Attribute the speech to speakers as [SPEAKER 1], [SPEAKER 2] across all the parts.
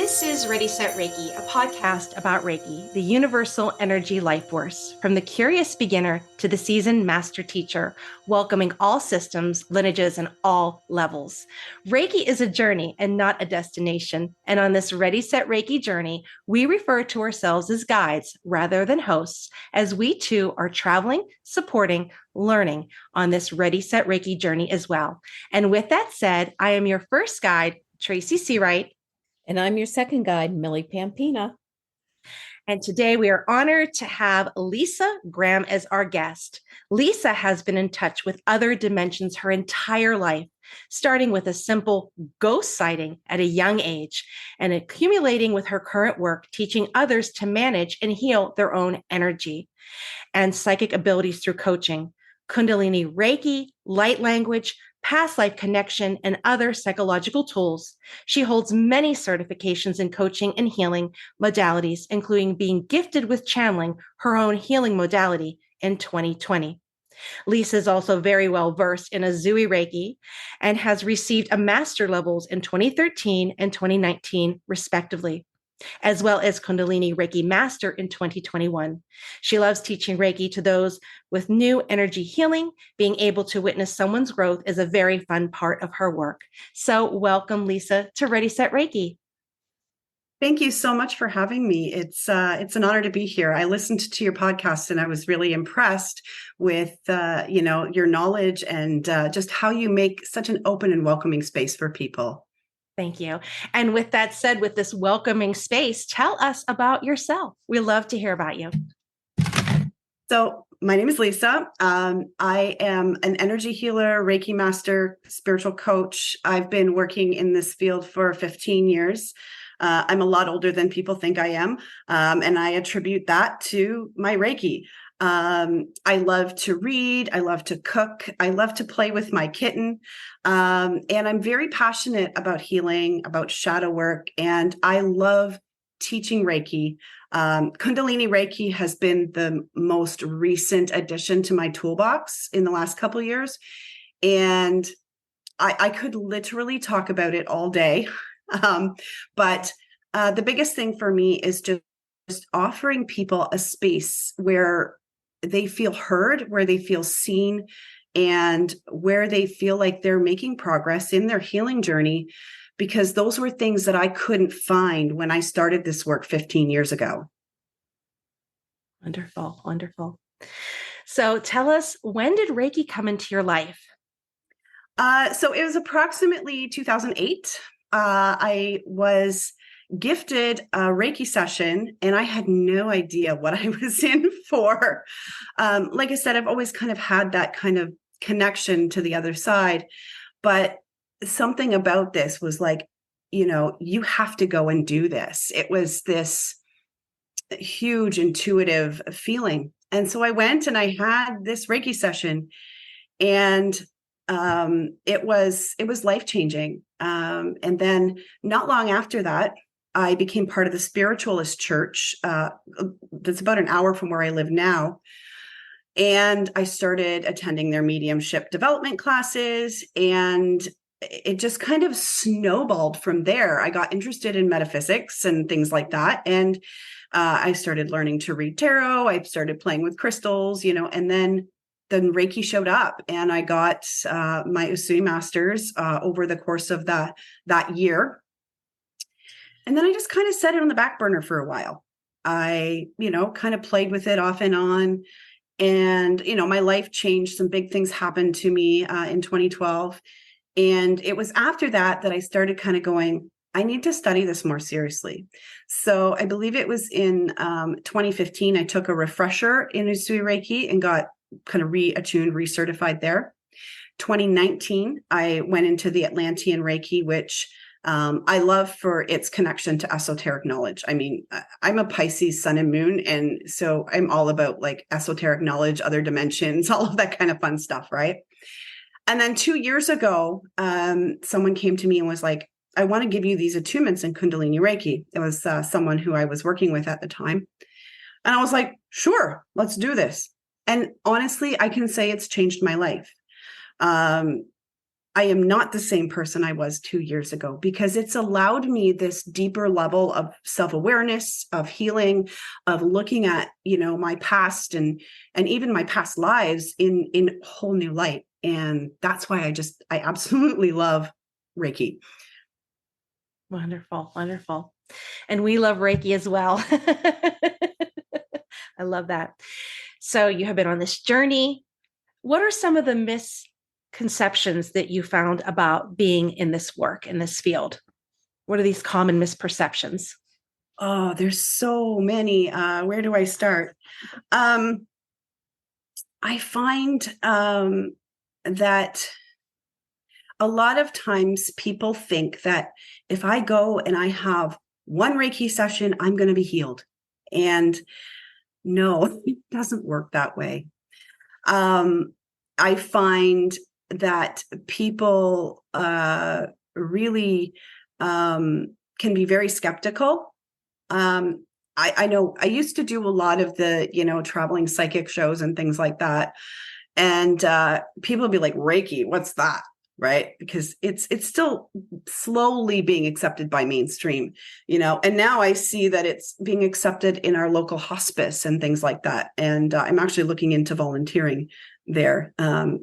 [SPEAKER 1] This is Ready Set Reiki, a podcast about Reiki, the universal energy life force, from the curious beginner to the seasoned master teacher, welcoming all systems, lineages, and all levels. Reiki is a journey and not a destination. And on this Ready Set Reiki journey, we refer to ourselves as guides rather than hosts, as we too are traveling, supporting, learning on this Ready Set Reiki journey as well. And with that said, I am your first guide, Tracy Seawright.
[SPEAKER 2] And I'm your second guide, Millie Pampina.
[SPEAKER 1] And today we are honored to have Lisa Graham as our guest. Lisa has been in touch with other dimensions her entire life, starting with a simple ghost sighting at a young age and accumulating with her current work, teaching others to manage and heal their own energy and psychic abilities through coaching, Kundalini Reiki, light language, past life connection, and other psychological tools. She holds many certifications in coaching and healing modalities, including being gifted with channeling her own healing modality in 2020. Lisa is also very well versed in Uzui Reiki and has received a master levels in 2013 and 2019, respectively, as well as Kundalini Reiki Master in 2021. She loves teaching Reiki to those with new energy healing. Being able to witness someone's growth is a very fun part of her work. So welcome, Lisa, to Ready, Set, Reiki.
[SPEAKER 3] Thank you so much for having me. It's an honor to be here. I listened to your podcast and I was really impressed with your knowledge and just how you make such an open and welcoming space for people.
[SPEAKER 1] Thank you. And with that said, with this welcoming space, tell us about yourself. We love to hear about you.
[SPEAKER 3] So my name is Lisa. I am an energy healer, Reiki Master, spiritual coach. I've been working in this field for 15 years. I'm a lot older than people think I am. And I attribute that to my Reiki. I love to read. I love to cook. I love to play with my kitten. And I'm very passionate about healing, about shadow work, and I love teaching Reiki. Kundalini Reiki has been the most recent addition to my toolbox in the last couple of years. And I could literally talk about it all day. But the biggest thing for me is just offering people a space where they feel heard, where they feel seen, and where they feel like they're making progress in their healing journey, because those were things that I couldn't find when I started this work 15 years ago.
[SPEAKER 1] Wonderful, wonderful. So tell us, when did Reiki come into your life?
[SPEAKER 3] So it was approximately 2008. I was gifted a Reiki session and I had no idea what I was in for. Like I said, I've always kind of had that kind of connection to the other side, but something about this was like, you have to go and do this. It was this huge intuitive feeling. And so I went and I had this Reiki session, and it was life-changing. And then not long after that, I became part of the spiritualist church. That's about an hour from where I live now. And I started attending their mediumship development classes, and it just kind of snowballed from there. I got interested in metaphysics and things like that. And I started learning to read tarot. I started playing with crystals, and then Reiki showed up, and I got my Usui Masters over the course of that year. And then I just kind of set it on the back burner for a while. I, kind of played with it off and on. And, my life changed. Some big things happened to me in 2012. And it was after that I started kind of going, I need to study this more seriously. So I believe it was in 2015, I took a refresher in Usui Reiki and got kind of reattuned, recertified there. 2019, I went into the Atlantean Reiki, which I love for its connection to esoteric knowledge. I mean, I'm a Pisces sun and moon, and so I'm all about like esoteric knowledge, other dimensions, all of that kind of fun stuff, right? And then 2 years ago, someone came to me and was like, I want to give you these attunements in Kundalini Reiki. It was someone who I was working with at the time. And I was like, sure, let's do this. And honestly, I can say it's changed my life. I am not the same person I was 2 years ago, because it's allowed me this deeper level of self-awareness, of healing, of looking at, my past and even my past lives in a whole new light. And that's why I absolutely love Reiki.
[SPEAKER 1] Wonderful, wonderful. And we love Reiki as well. I love that. So you have been on this journey. What are some of the misconceptions that you found about being in this work, in this field? What are these common misperceptions?
[SPEAKER 3] Oh, there's so many. Where do I start? I find that a lot of times people think that if I go and I have one Reiki session, I'm going to be healed. And no, it doesn't work that way. I find that people really can be very skeptical. I know I used to do a lot of the, traveling psychic shows and things like that. And people would be like, Reiki, what's that? Right? Because it's still slowly being accepted by mainstream, and now I see that it's being accepted in our local hospice and things like that. And I'm actually looking into volunteering there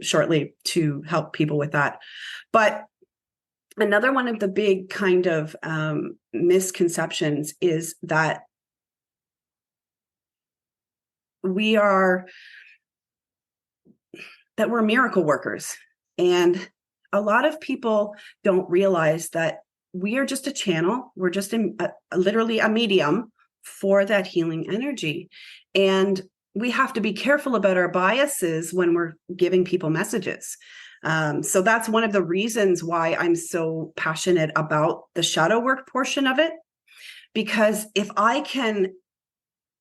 [SPEAKER 3] shortly to help people with that. But another one of the big kind of misconceptions is that we're miracle workers. And a lot of people don't realize that we are just a channel. We're just literally a medium for that healing energy. And we have to be careful about our biases when we're giving people messages. So that's one of the reasons why I'm so passionate about the shadow work portion of it. Because if I can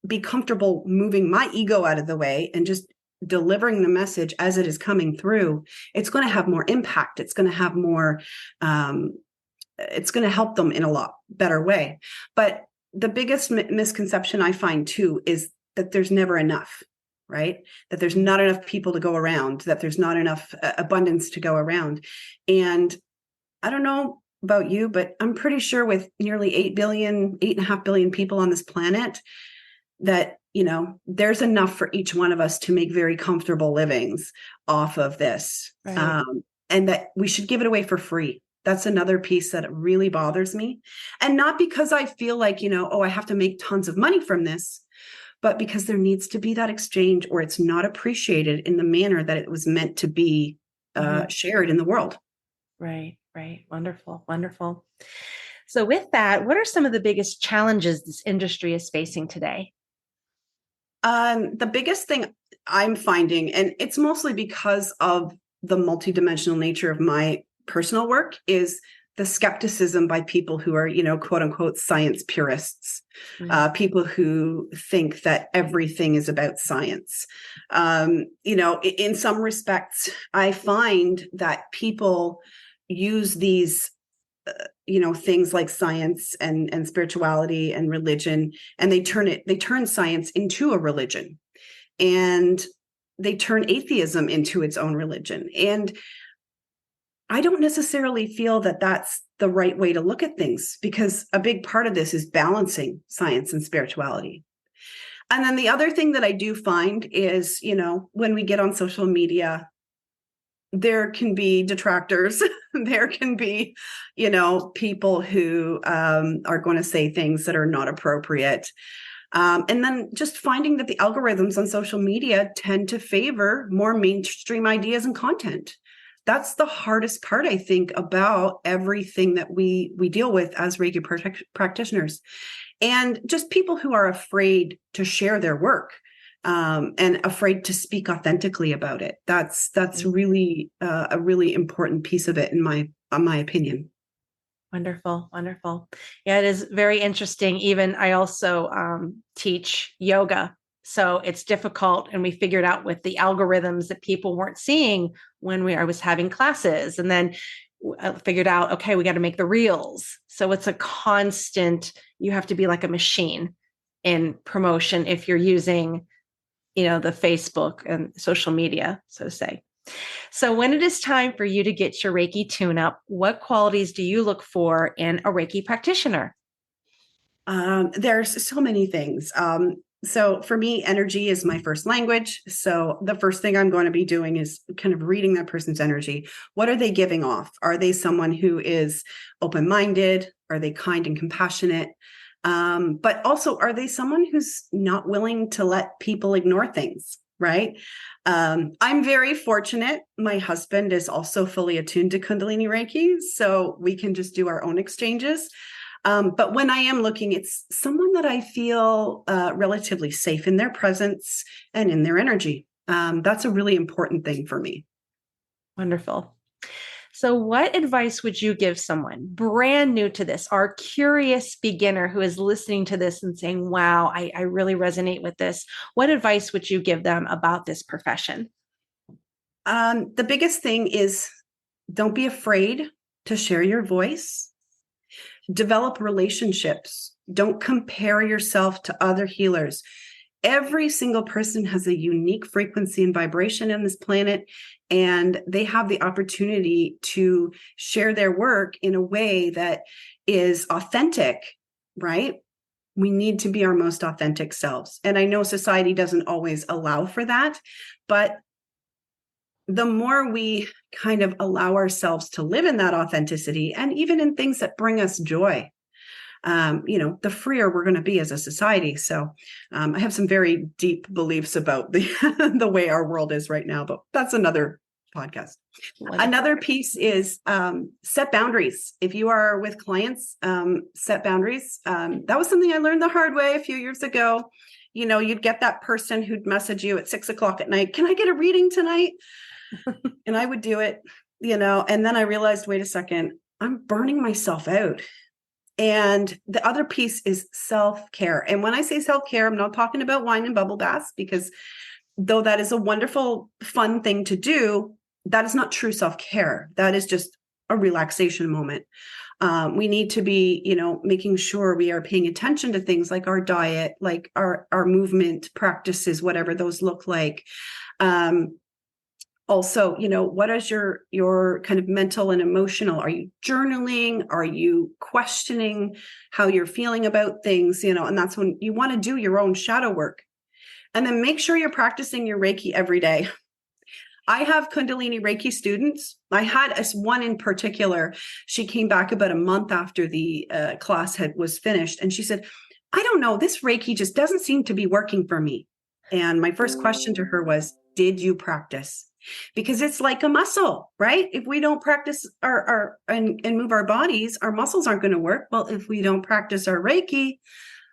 [SPEAKER 3] be comfortable moving my ego out of the way and just delivering the message as it is coming through, it's going to have more impact. It's going to have more, it's going to help them in a lot better way. But the biggest misconception I find too is that there's never enough, right? That there's not enough people to go around, that there's not enough abundance to go around. And I don't know about you, but I'm pretty sure with nearly 8.5 billion people on this planet, that there's enough for each one of us to make very comfortable livings off of this.
[SPEAKER 1] Right.
[SPEAKER 3] And that we should give it away for free. That's another piece that really bothers me. And not because I feel like, I have to make tons of money from this, but because there needs to be that exchange, or it's not appreciated in the manner that it was meant to be shared in the world.
[SPEAKER 1] Right. Wonderful, wonderful. So with that, what are some of the biggest challenges this industry is facing today?
[SPEAKER 3] The biggest thing I'm finding, and it's mostly because of the multidimensional nature of my personal work, is the skepticism by people who are, quote unquote, science purists, people who think that everything is about science. In some respects, I find that people use these things like science and spirituality and religion, and they turn science into a religion, and they turn atheism into its own religion. And I don't necessarily feel that that's the right way to look at things, because a big part of this is balancing science and spirituality. And then the other thing that I do find is, when we get on social media, there can be detractors. There can be, people who are going to say things that are not appropriate. And then just finding that the algorithms on social media tend to favor more mainstream ideas and content. That's the hardest part, I think, about everything that we deal with as Reiki practitioners. And just people who are afraid to share their work. And afraid to speak authentically about it. That's really a really important piece of it, in my opinion.
[SPEAKER 1] Wonderful, wonderful. Yeah, it is very interesting. Even I also teach yoga, so it's difficult, and we figured out with the algorithms that people weren't seeing when I was having classes, and then I figured out, okay, we got to make the reels. So it's a constant. You have to be like a machine in promotion if you're using the Facebook and social media, so to say. So when it is time for you to get your Reiki tune-up, what qualities do you look for in a Reiki practitioner?
[SPEAKER 3] There's so many things. So for me, energy is my first language. So the first thing I'm going to be doing is kind of reading that person's energy. What are they giving off? Are they someone who is open-minded? Are they kind and compassionate? But also, are they someone who's not willing to let people ignore things? Right. I'm very fortunate. My husband is also fully attuned to Kundalini Reiki, so we can just do our own exchanges. But when I am looking, it's someone that I feel relatively safe in their presence and in their energy. That's a really important thing for me.
[SPEAKER 1] Wonderful. So what advice would you give someone brand new to this, our curious beginner who is listening to this and saying, wow, I really resonate with this? What advice would you give them about this profession?
[SPEAKER 3] The biggest thing is don't be afraid to share your voice. Develop relationships. Don't compare yourself to other healers. Every single person has a unique frequency and vibration on this planet, and they have the opportunity to share their work in a way that is authentic, right? We need to be our most authentic selves. And I know society doesn't always allow for that, but the more we kind of allow ourselves to live in that authenticity, and even in things that bring us joy, the freer we're going to be as a society. So I have some very deep beliefs about the the way our world is right now, but that's another podcast.
[SPEAKER 1] Wonderful.
[SPEAKER 3] Another piece is set boundaries. If you are with clients, set boundaries. That was something I learned the hard way a few years ago. You'd get that person who'd message you at 6:00 at night. Can I get a reading tonight? And I would do it, and then I realized, wait a second, I'm burning myself out. And the other piece is self-care. And when I say self-care, I'm not talking about wine and bubble baths, because though that is a wonderful, fun thing to do, that is not true self-care. That is just a relaxation moment. We need to be, making sure we are paying attention to things like our diet, like our movement practices, whatever those look like. Also, what is your kind of mental and emotional? Are you journaling? Are you questioning how you're feeling about things? And that's when you want to do your own shadow work. And then make sure you're practicing your Reiki every day. I have Kundalini Reiki students. I had one in particular. She came back about a month after the class was finished, and she said, I don't know, this Reiki just doesn't seem to be working for me. And my first question to her was, did you practice? Because it's like a muscle, right? If we don't practice and move our bodies, our muscles aren't going to work. Well, if we don't practice our Reiki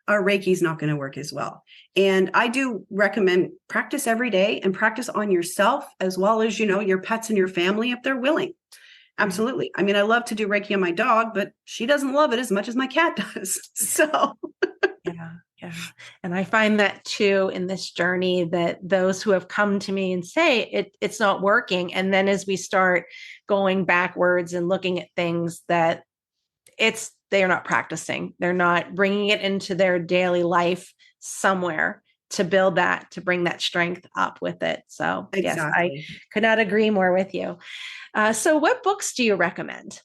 [SPEAKER 3] is not going to work as well. And I do recommend practice every day, and practice on yourself as well as, your pets and your family if they're willing. Absolutely. I mean, I love to do Reiki on my dog, but she doesn't love it as much as my cat does. So
[SPEAKER 1] Yeah. And I find that too in this journey, that those who have come to me and say it's not working. And then as we start going backwards and looking at things that they're not practicing, they're not bringing it into their daily life somewhere to build that, to bring that strength up with it. So
[SPEAKER 3] exactly.
[SPEAKER 1] Yes, I could not agree more with you. So what books do you recommend?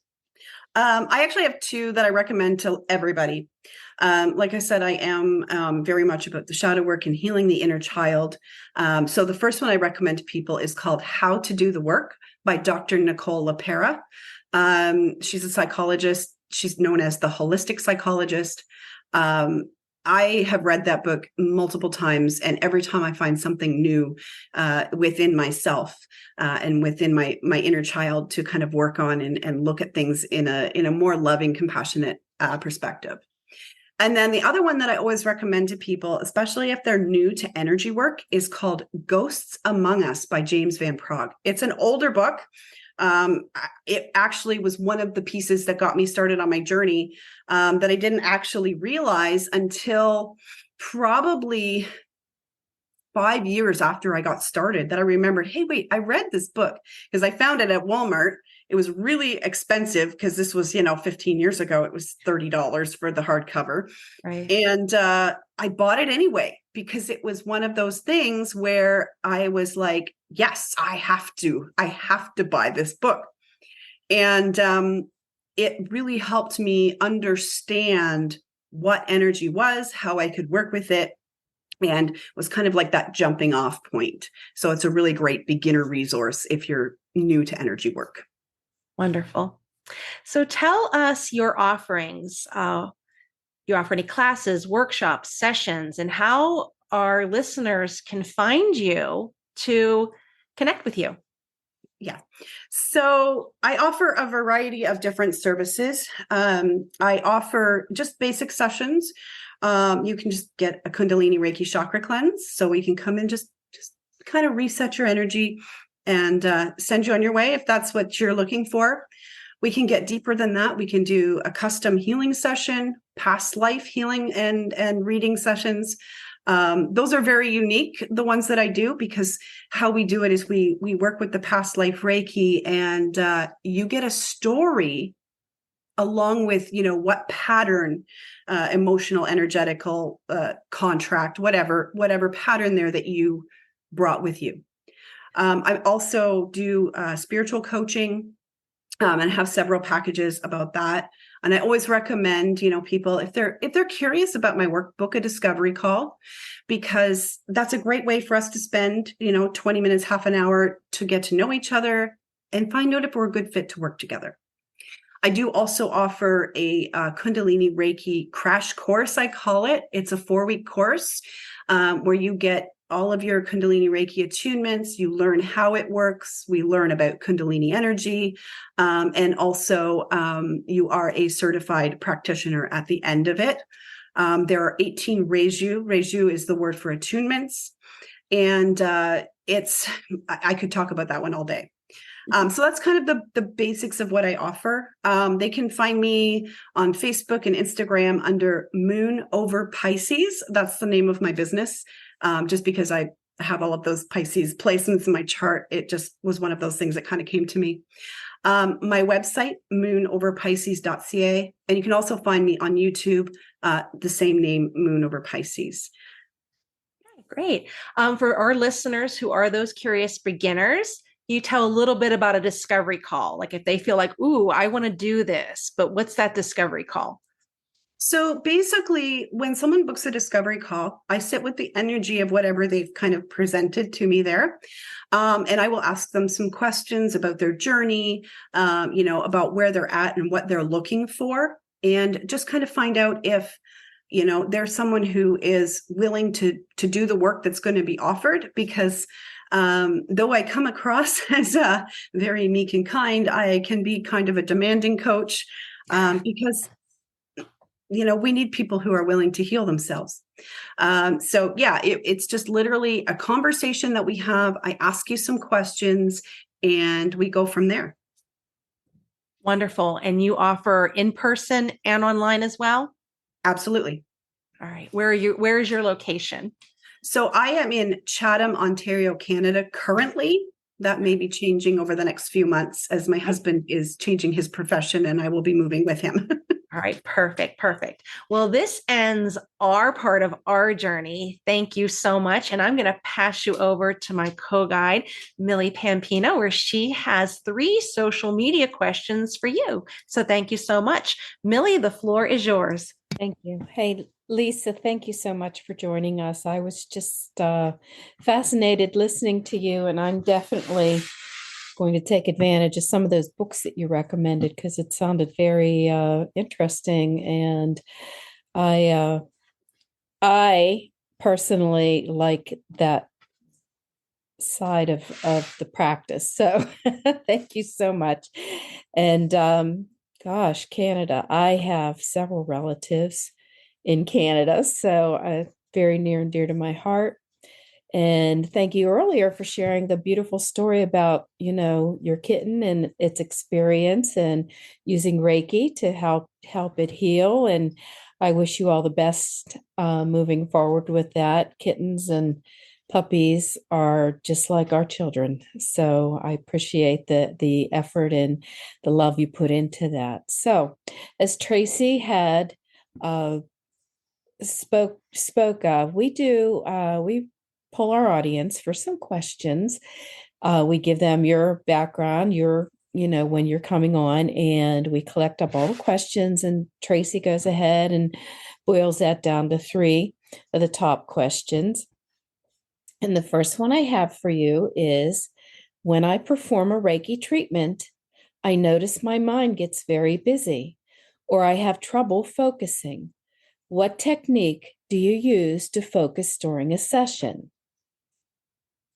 [SPEAKER 3] I actually have two that I recommend to everybody. Like I said, I am very much about the shadow work and healing the inner child. So the first one I recommend to people is called How to Do the Work by Dr. Nicole LaPera. She's a psychologist. She's known as the holistic psychologist. I have read that book multiple times, and every time I find something new within myself and within my inner child to kind of work on and look at things in a more loving, compassionate perspective. And then the other one that I always recommend to people, especially if they're new to energy work, is called Ghosts Among Us by James Van Praagh. It's an older book. It actually was one of the pieces that got me started on my journey that I didn't actually realize until probably 5 years after I got started, that I remembered, hey, wait, I read this book because I found it at Walmart. It was really expensive because this was, 15 years ago. It was $30 for the hardcover.
[SPEAKER 1] Right.
[SPEAKER 3] And I bought it anyway, because it was one of those things where I was like, yes, I have to buy this book. And it really helped me understand what energy was, how I could work with it, and was kind of like that jumping off point. So it's a really great beginner resource if you're new to energy work.
[SPEAKER 1] Wonderful. So tell us your offerings. You offer any classes, workshops, sessions, and how our listeners can find you to connect with you.
[SPEAKER 3] Yeah. So I offer a variety of different services. I offer just basic sessions. You can just get a Kundalini Reiki chakra cleanse. So we can come in, just kind of reset your energy and send you on your way if that's what you're looking for. We can get deeper than that. We can do a custom healing session, past life healing and reading sessions. Those are very unique, the ones that I do, because how we do it is we work with the past life Reiki, and you get a story along with, what pattern, emotional, energetical, contract, whatever pattern there that you brought with you. I also do spiritual coaching, and have several packages about that. And I always recommend, people, if they're curious about my work, book a discovery call, because that's a great way for us to spend, 20 minutes, half an hour to get to know each other and find out if we're a good fit to work together. I do also offer a Kundalini Reiki crash course, I call it. It's a 4-week course where you get all of your Kundalini Reiki attunements. You learn how it works. We learn about Kundalini energy. And also you are a certified practitioner at the end of it. There are 18 reiju. Reiju is the word for attunements. And I could talk about that one all day. So that's kind of the basics of what I offer. They can find me on Facebook and Instagram under Moon Over Pisces. That's the name of my business. Just because I have all of those Pisces placements in my chart, it just was one of those things that kind of came to me. My website, moonoverpisces.ca. And you can also find me on YouTube, the same name, Moon Over Pisces.
[SPEAKER 1] Great. For our listeners who are those curious beginners, you tell a little bit about a discovery call. Like if they feel like, ooh, I want to do this, but what's that discovery call?
[SPEAKER 3] So basically, when someone books a discovery call, I sit with the energy of whatever they've kind of presented to me there. And I will ask them some questions about their journey, about where they're at and what they're looking for, and just kind of find out if, there's someone who is willing to do the work that's going to be offered. Because though I come across as very meek and kind, I can be kind of a demanding coach, because we need people who are willing to heal themselves. So yeah, it's just literally a conversation that we have. I ask you some questions and we go from there.
[SPEAKER 1] Wonderful. And you offer in person and online as well?
[SPEAKER 3] Absolutely.
[SPEAKER 1] All right. Where is your location?
[SPEAKER 3] So I am in Chatham, Ontario, Canada currently. That may be changing over the next few months as my husband is changing his profession and I will be moving with him.
[SPEAKER 1] All right. Perfect. Perfect. Well, this ends our part of our journey. Thank you so much. And I'm going to pass you over to my co-guide, Millie Pampino, where she has 3 social media questions for you. So thank you so much. Millie, the floor is yours.
[SPEAKER 2] Thank you. Hey, Lisa, thank you so much for joining us. I was just fascinated listening to you, and I'm definitely going to take advantage of some of those books that you recommended because it sounded very interesting. And I personally like that side of the practice. So thank you so much. And gosh, Canada, I have several relatives in Canada, so very near and dear to my heart. And thank you earlier for sharing the beautiful story about, your kitten and its experience and using Reiki to help it heal. And I wish you all the best moving forward with that. Kittens and puppies are just like our children. So I appreciate the effort and the love you put into that. So as Tracy had spoke of, we poll our audience for some questions. We give them your background, when you're coming on, and we collect up all the questions, and Tracy goes ahead and boils that down to 3 of the top questions. And the first one I have for you is, when I perform a Reiki treatment, I notice my mind gets very busy, or I have trouble focusing. What technique do you use to focus during a session?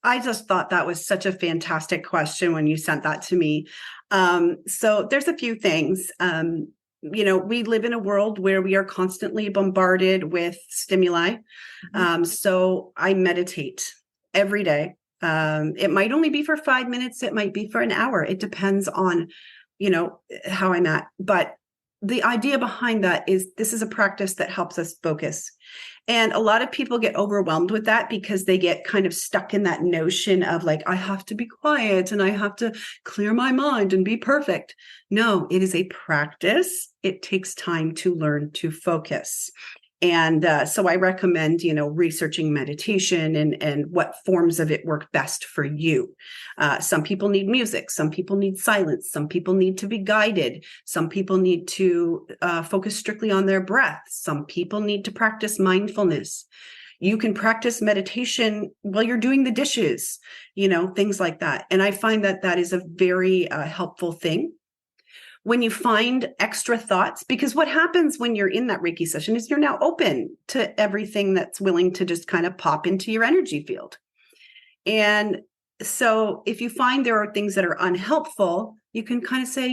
[SPEAKER 3] I just thought that was such a fantastic question when you sent that to me. So there's a few things. We live in a world where we are constantly bombarded with stimuli. So I meditate every day. It might only be for 5 minutes. It might be for an hour. It depends on, how I'm at. But the idea behind that is this is a practice that helps us focus. And a lot of people get overwhelmed with that because they get kind of stuck in that notion of like, I have to be quiet and I have to clear my mind and be perfect. No, it is a practice. It takes time to learn to focus. And so I recommend, researching meditation and what forms of it work best for you. Some people need music. Some people need silence. Some people need to be guided. Some people need to focus strictly on their breath. Some people need to practice mindfulness. You can practice meditation while you're doing the dishes, things like that. And I find that that is a very helpful thing. When you find extra thoughts, because what happens when you're in that Reiki session is you're now open to everything that's willing to just kind of pop into your energy field. And so if you find there are things that are unhelpful, you can kind of say,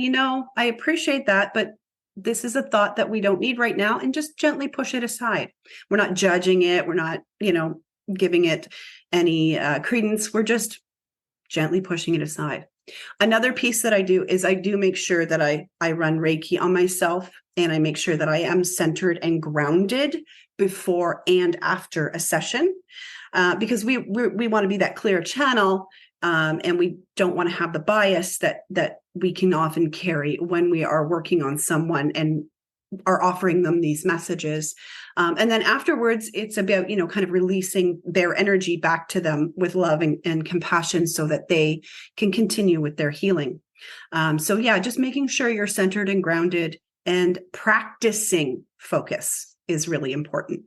[SPEAKER 3] I appreciate that, but this is a thought that we don't need right now, and just gently push it aside. We're not judging it. We're not, giving it any credence. We're just gently pushing it aside. Another piece that I do is I do make sure that I run Reiki on myself, and I make sure that I am centered and grounded before and after a session, because we want to be that clear channel, and we don't want to have the bias that we can often carry when we are working on someone and are offering them these messages. And then afterwards, it's about, kind of releasing their energy back to them with love and compassion so that they can continue with their healing. So yeah, just making sure you're centered and grounded, and practicing focus is really important.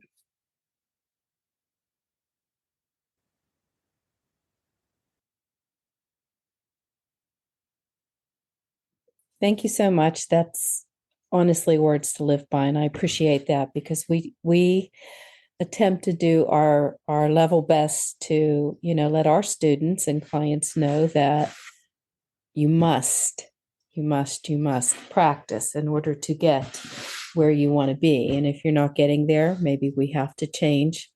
[SPEAKER 2] Thank you so much. That's honestly words to live by, and I appreciate that, because we attempt to do our level best to let our students and clients know that you must practice in order to get where you want to be. And if you're not getting there, maybe we have to change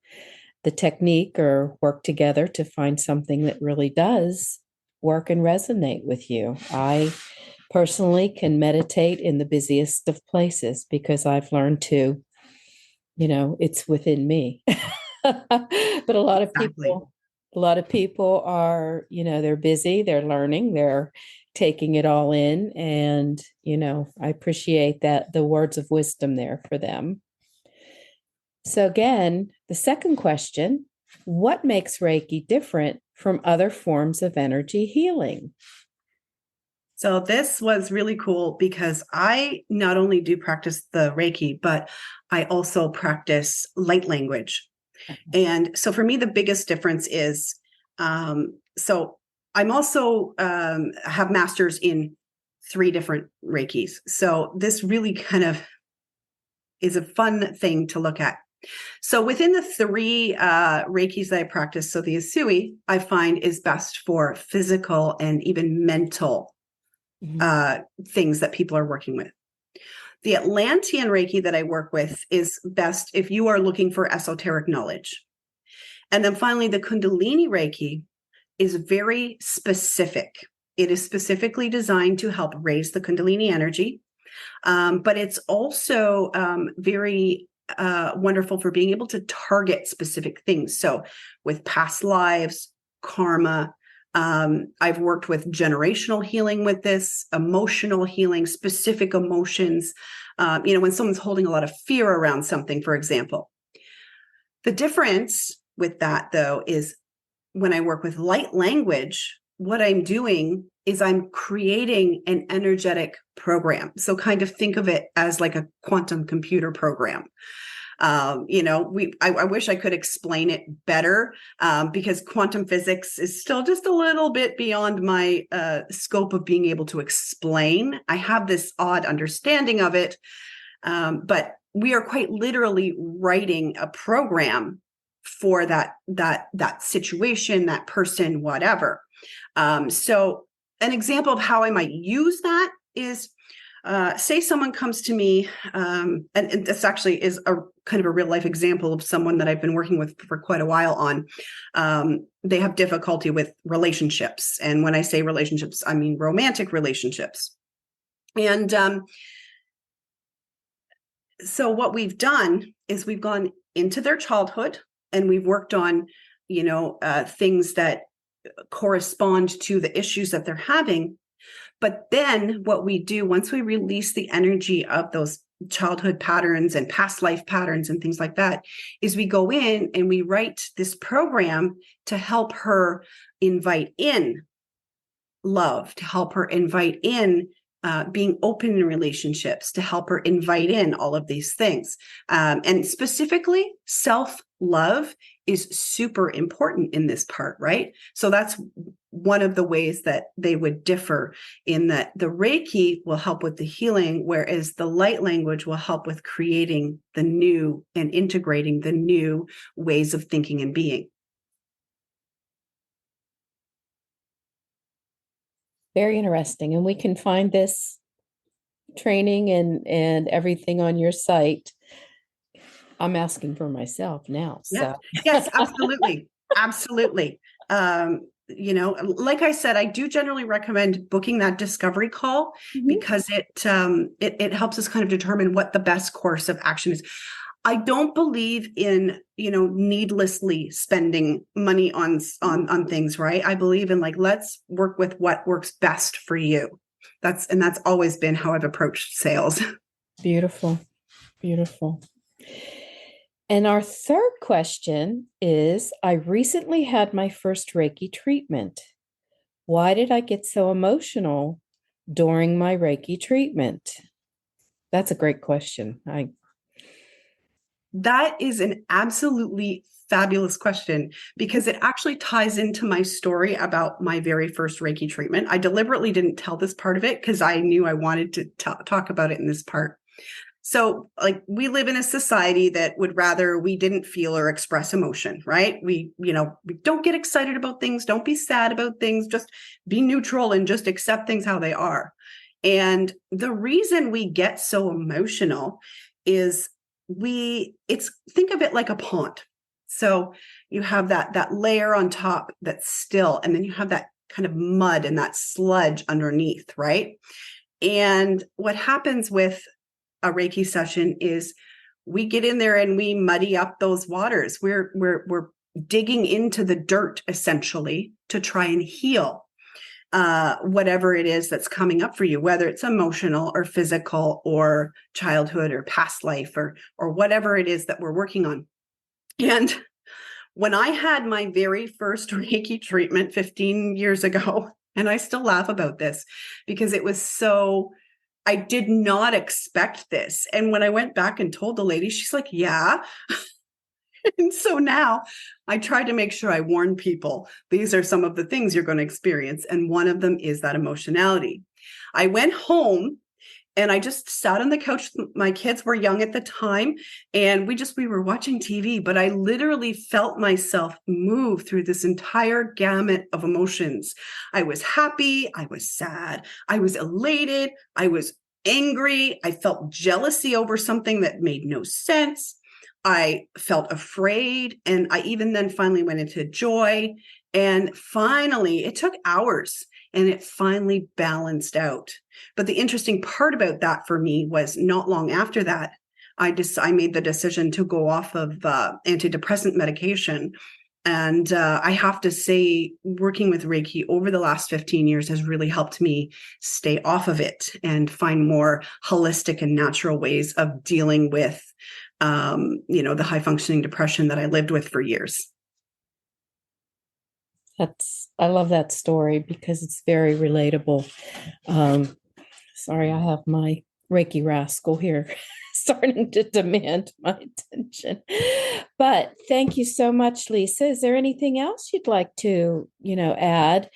[SPEAKER 2] the technique or work together to find something that really does work and resonate with you. I personally can meditate in the busiest of places because I've learned to, it's within me. But a lot of people are, they're busy, they're learning, they're taking it all in. And, I appreciate that, the words of wisdom there for them. So again, the second question, what makes Reiki different from other forms of energy healing?
[SPEAKER 3] So this was really cool because I not only do practice the Reiki, but I also practice light language. And so for me, the biggest difference is, so I'm also have masters in 3 different Reikis. So this really kind of is a fun thing to look at. So within the 3 Reikis that I practice, so the Usui, I find is best for physical and even mental things that people are working with. The Atlantean Reiki that I work with is best if you are looking for esoteric knowledge. And then finally, the Kundalini Reiki is very specific. It is specifically designed to help raise the Kundalini energy, but it's also very wonderful for being able to target specific things. So with past lives, karma, I've worked with generational healing with this, emotional healing, specific emotions, when someone's holding a lot of fear around something, for example. The difference with that, though, is when I work with light language, what I'm doing is I'm creating an energetic program. So kind of think of it as like a quantum computer program. I wish I could explain it better, because quantum physics is still just a little bit beyond my scope of being able to explain. I have this odd understanding of it, but we are quite literally writing a program for that situation, that person, whatever. So an example of how I might use that is, say someone comes to me, and this actually is a kind of a real life example of someone that I've been working with for quite a while on. They have difficulty with relationships. And when I say relationships, I mean romantic relationships. And so what we've done is we've gone into their childhood and we've worked on, things that correspond to the issues that they're having. But then what we do once we release the energy of those childhood patterns and past life patterns and things like that, is we go in and we write this program to help her invite in love, to help her invite in being open in relationships, to help her invite in all of these things. And specifically, self-love is super important in this part, right? So that's one of the ways that they would differ, in that the Reiki will help with the healing, whereas the light language will help with creating the new and integrating the new ways of thinking and being.
[SPEAKER 2] Very interesting. And we can find this training and everything on your site. I'm asking for myself now.
[SPEAKER 3] Yeah.
[SPEAKER 2] So
[SPEAKER 3] Yes, absolutely. Absolutely. Like I said, I do generally recommend booking that discovery call, because it helps us kind of determine what the best course of action is. I don't believe in, needlessly spending money on things, right? I believe in, like, let's work with what works best for you. That's always been how I've approached sales.
[SPEAKER 2] Beautiful. Beautiful. And our third question is, I recently had my first Reiki treatment. Why did I get so emotional during my Reiki treatment? That's a great question.
[SPEAKER 3] That is an absolutely fabulous question, because it actually ties into my story about my very first Reiki treatment. I deliberately didn't tell this part of it because I knew I wanted to talk about it in this part. So, like, we live in a society that would rather we didn't feel or express emotion, right? We don't get excited about things, don't be sad about things, just be neutral and just accept things how they are. And the reason we get so emotional is think of it like a pond. So you have that layer on top that's still, and then you have that kind of mud and that sludge underneath, right? And what happens with a Reiki session is we get in there and we muddy up those waters. We're digging into the dirt, essentially, to try and heal whatever it is that's coming up for you, whether it's emotional or physical or childhood or past life or whatever it is that we're working on. And when I had my very first Reiki treatment 15 years ago, and I still laugh about this because it was so, I did not expect this. And when I went back and told the lady, she's like, yeah. And so now I try to make sure I warn people, these are some of the things you're going to experience. And one of them is that emotionality. I went home and I just sat on the couch. My kids were young at the time, and we were watching TV, but I literally felt myself move through this entire gamut of emotions. I was happy. I was sad. I was elated. I was angry. I felt jealousy over something that made no sense. I felt afraid. And I even then finally went into joy. And finally, it took hours and it finally balanced out. But the interesting part about that for me was not long after that, I made the decision to go off of antidepressant medication. And I have to say, working with Reiki over the last 15 years has really helped me stay off of it and find more holistic and natural ways of dealing with, the high functioning depression that I lived with for years.
[SPEAKER 2] I love that story because it's very relatable. Sorry, I have my Reiki rascal here starting to demand my attention. But thank you so much, Lisa. Is there anything else you'd like to, add?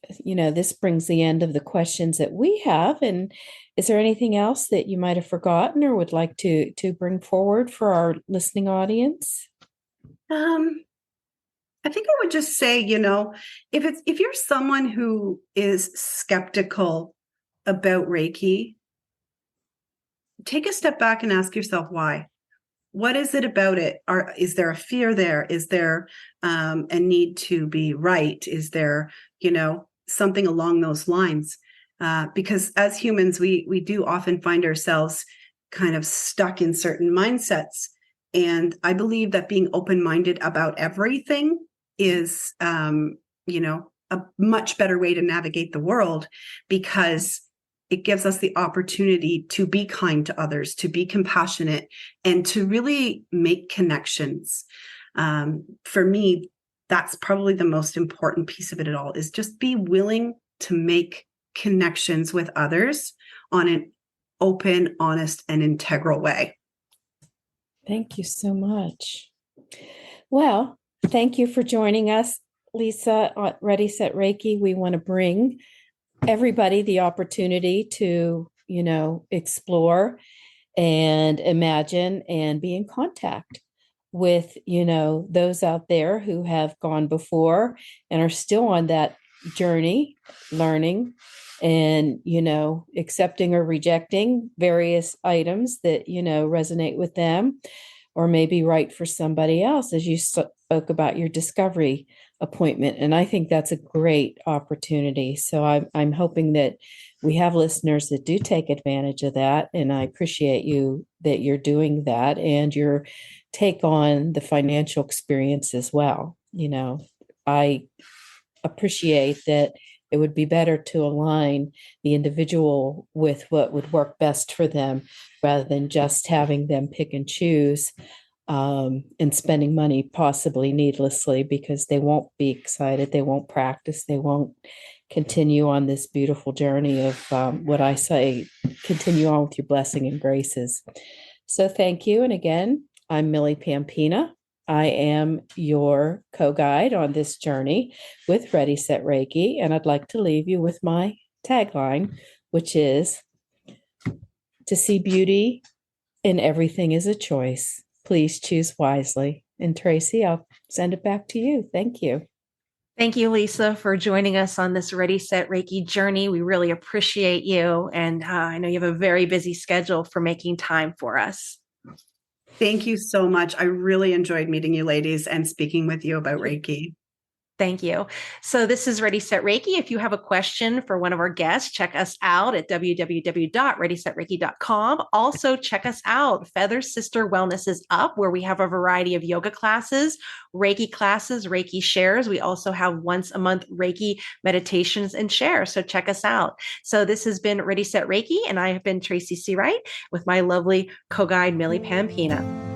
[SPEAKER 2] This brings the end of the questions that we have. And is there anything else that you might have forgotten or would like to bring forward for our listening audience?
[SPEAKER 3] I think I would just say, if you're someone who is skeptical about Reiki, take a step back and ask yourself why. What is it about it? Is there a fear there? Is there a need to be right? Is there, something along those lines? Because as humans, we do often find ourselves kind of stuck in certain mindsets. And I believe that being open-minded about everything is, a much better way to navigate the world, because it gives us the opportunity to be kind to others, to be compassionate, and to really make connections. For me, that's probably the most important piece of it all, is just be willing to make connections with others on an open, honest, and integral way.
[SPEAKER 2] Thank you so much. Well, thank you for joining us, Lisa, at Ready, Set, Reiki. We want to bring everybody the opportunity to, explore and imagine and be in contact with, those out there who have gone before and are still on that journey, learning and, accepting or rejecting various items that, resonate with them or maybe right for somebody else, as you spoke about your discovery appointment. And I think that's a great opportunity. So I'm hoping that we have listeners that do take advantage of that. And I appreciate you that you're doing that and your take on the financial experience as well. I appreciate that it would be better to align the individual with what would work best for them rather than just having them pick and choose and spending money possibly needlessly because they won't be excited, they won't practice, they won't continue on this beautiful journey of what I say, continue on with your blessing and graces. So thank you. And again, I'm Millie Pampina. I am your co-guide on this journey with Ready, Set, Reiki. And I'd like to leave you with my tagline, which is to see beauty in everything is a choice. Please choose wisely. And Tracy, I'll send it back to you. Thank you.
[SPEAKER 1] Thank you, Lisa, for joining us on this Ready, Set, Reiki journey. We really appreciate you. And I know you have a very busy schedule for making time for us.
[SPEAKER 3] Thank you so much. I really enjoyed meeting you ladies and speaking with you about Reiki.
[SPEAKER 1] Thank you. So this is Ready, Set, Reiki. If you have a question for one of our guests, check us out at www.readysetreiki.com. Also, check us out. Feather Sister Wellness is up, where we have a variety of yoga classes, Reiki shares. We also have once a month Reiki meditations and shares. So check us out. So this has been Ready, Set, Reiki, and I have been Tracy C. Wright with my lovely co-guide, Millie Pampina.